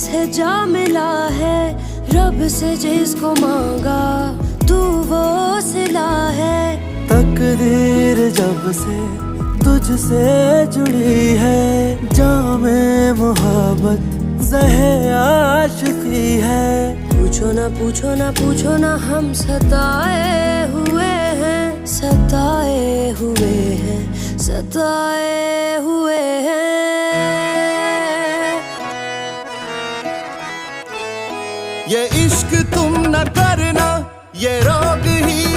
से जा मिला है, रब से जिसको मांगा तू वो सिला है। तकदीर जब से तुझसे जुड़ी है, जामे मोहब्बत ज़हे आशिकी है। पूछो ना पूछो ना पूछो ना, हम सताए हुए हैं, सताए हुए हैं, सताए हुए हैं। ये इश्क तुम न करना, ये रोग ही